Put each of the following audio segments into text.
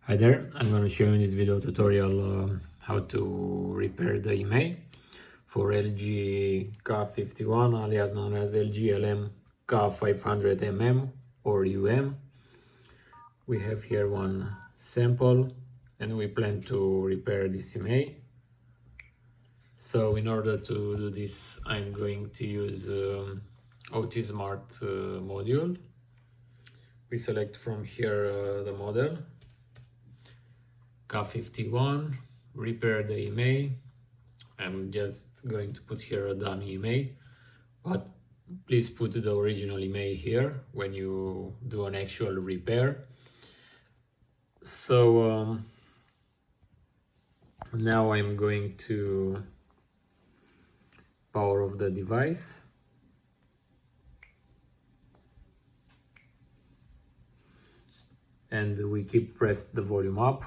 Hi there, I'm going to show you in this video tutorial how to repair the Imei for LG K51, alias known as LG LM-K500MM or UM. We have here one sample and we plan to repair this Imei. So in order to do this, I'm going to use OT Smart module. We select from here the model K51, repair the Imei. I'm just going to put here a dummy Imei, but please put the original Imei here when you do an actual repair. So now I'm going to power off the device. And we keep pressed the volume up.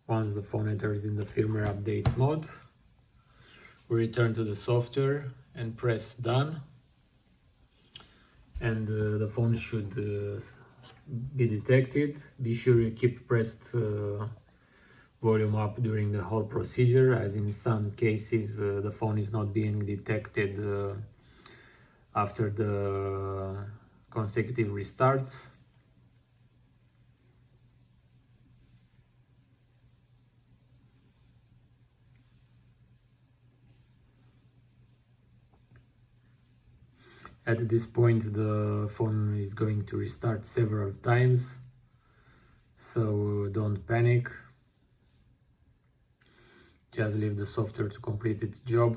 Once the phone enters in the firmware update mode, we return to the software and press done. And the phone should be detected. Be sure you keep pressed volume up during the whole procedure, as in some cases the phone is not being detected after the consecutive restarts. At this point the phone is going to restart several times, so don't panic. Just leave the software to complete its job.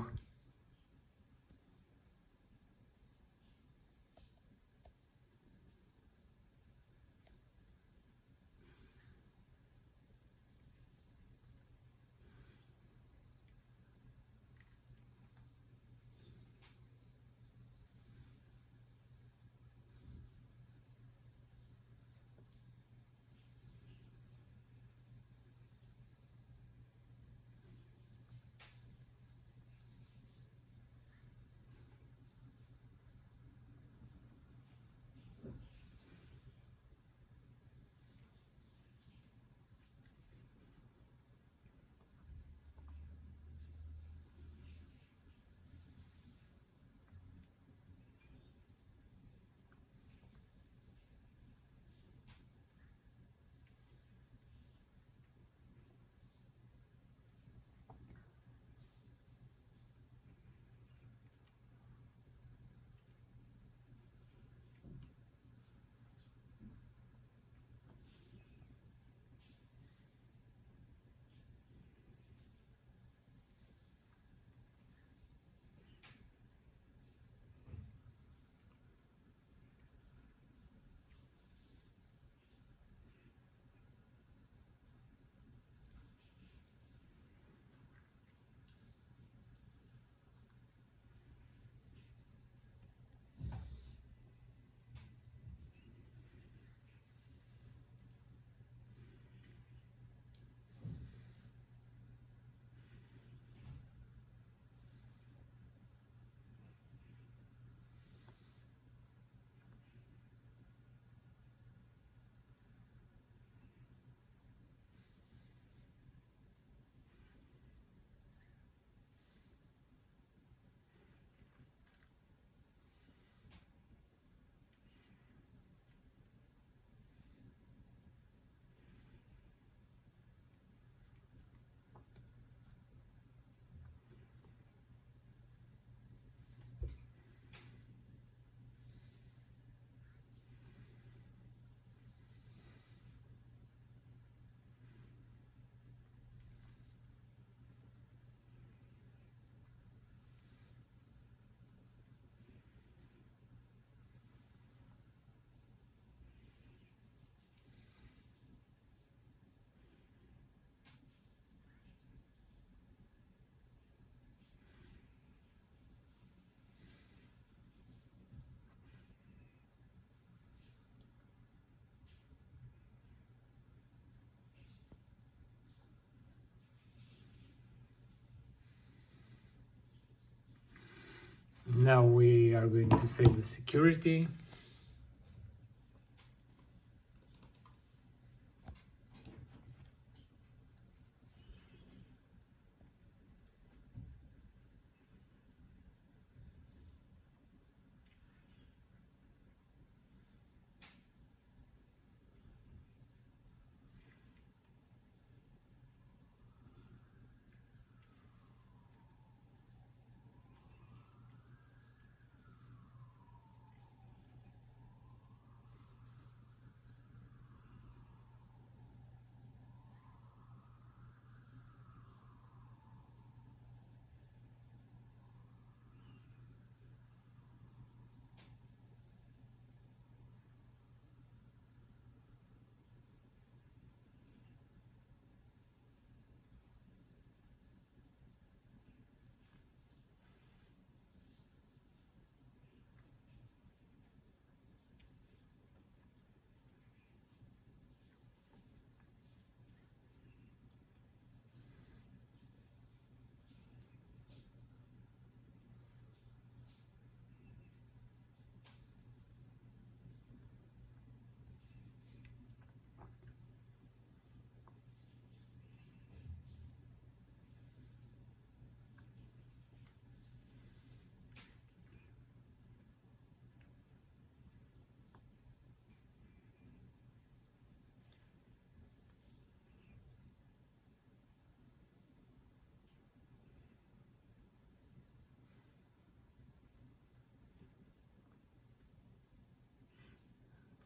Now we are going to save the security.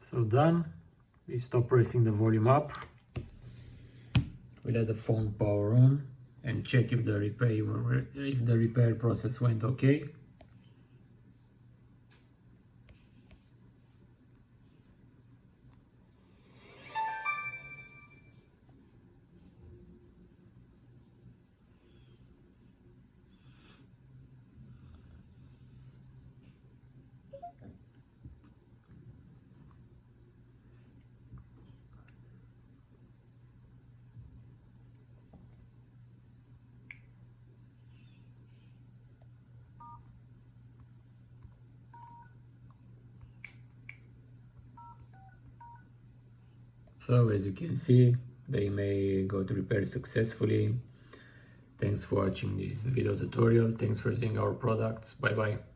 So done. We stop pressing the volume up. We let the phone power on and check if the repair process went okay. So as you can see, the Imei got repaired successfully. Thanks for watching this video tutorial. Thanks for using our products. Bye bye.